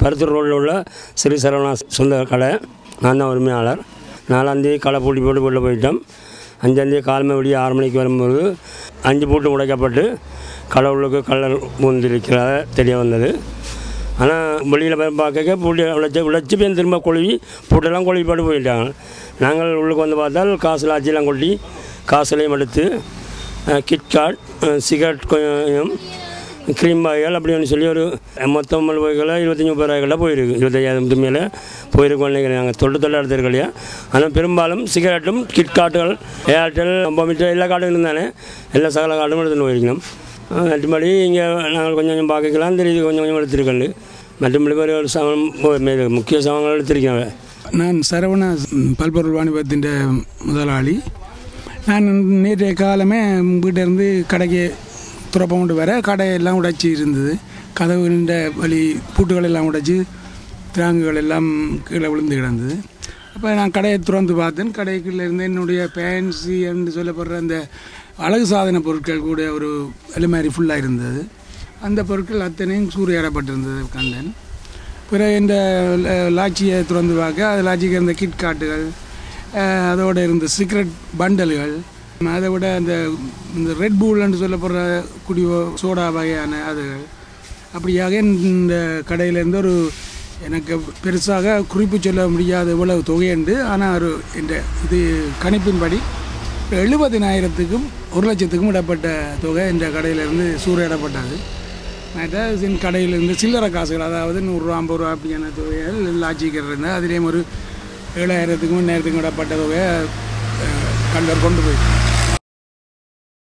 பருத்தூர் ரோடில் உள்ள ஸ்ரீ சரவணா சொந்த கடை. நான் தான் உரிமையாளர். 4ஆம் தேதி கடை பூட்டி போட்டு வெளில போயிட்டோம். 5ஆம் தேதி காலமே விடிய 6 மணிக்கு வரும்போது 5 பூட்டு உடைக்கப்பட்டு கடவுளுக்கு கல்லர் பூந்திருக்கிறத தெரிய வந்தது. ஆனால் வெளியில் பார்க்க பூட்டி உழைச்சி பேர் திரும்ப கொழுவி பூட்டெல்லாம் கொழுவி போட்டு போயிட்டாங்க. நாங்கள் உள்ளுக்கு வந்து பார்த்தால் காசில் ஆச்சிலாம் கொட்டி காசுலையும் எடுத்து கிட்காட் சிகரெட் கொஞ்சம் க்ரீம் பாய்கள் அப்படின்னு சொல்லி ஒரு மொத்தம் போய்களை 25-30 ரூபாய்களில் போயிருக்கு. 25,000 மேலே போயிருக்கோம் நினைக்கிறேன். நாங்கள் தொட்டு எடுத்துருக்கோம் இல்லையா. ஆனால் பெரும்பாலும் சிகரெட்டும் கிட்காட்டுகள் ஏர்டெல் மீட்டர் எல்லா கார்டும் இருந்தானே எல்லா சகல கார்டும் எடுத்துகிட்டு போயிருக்கணும். மற்றபடி இங்கே நாங்கள் கொஞ்சம் பார்க்கலாம் தெரியுது கொஞ்சம் எடுத்துருக்கேன். மற்றபடி ஒரு சவம் முக்கிய சவங்கள் எடுத்திருக்கேன். நான் சரவணா பல்பொருள் வாணிபத்தின் முதலாளி. நான் நேற்றைய காலமே வீட்டிலேருந்து கடைக்கு துறப்பம் கொண்டு வர கடையெல்லாம் உடைச்சி இருந்தது. கதவுகின்ற வழி பூட்டுகள் எல்லாம் உடைச்சி திராங்குகள் எல்லாம் கீழே விழுந்து கிடந்தது. அப்போ நான் கடையை திறந்து பார்த்தேன். கடைக்குள்ளே இருந்து என்னுடைய பேன்சி என்று சொல்லப்படுற அந்த அழகு சாதன பொருட்கள் கூட ஒரு அலுமாரி ஃபுல்லாக இருந்தது. அந்த பொருட்கள் அத்தனையும் சூறையாடப்பட்டிருந்தது கண்டேன். பிறகு இந்த லாட்சியை திறந்து பார்க்க அது லாட்சிக்கு இருந்த கிட்காட்டுகள், அதோடு இருந்த சிகரெட் பண்டல்கள், அதை விட இந்த ரெட் பூல்னு சொல்லப்படுற குடியோ சோடா வகையான அதுகள். அப்படியாக இந்த கடையிலேருந்து ஒரு எனக்கு பெருசாக குறிப்பு சொல்ல முடியாத இவ்வளவு தொகையுண்டு. ஆனால் ஒரு இந்த இது கணிப்பின்படி 70,000க்கும் 1,00,000க்கும் இடப்பட்ட தொகை இந்த கடையிலேருந்து சூறையிடப்பட்டது. மற்ற கடையிலேருந்து சில்லறை காசுகள், அதாவது 100 ரூபா 50 ரூபா அப்படியான தொகைகள் லாட்சிக்கிறது இருந்தால் அதுலேயும் ஒரு 7,000க்கும் 1,000க்கும் இடப்பட்ட தொகையை கண்டவர் கொண்டு போயிட்டு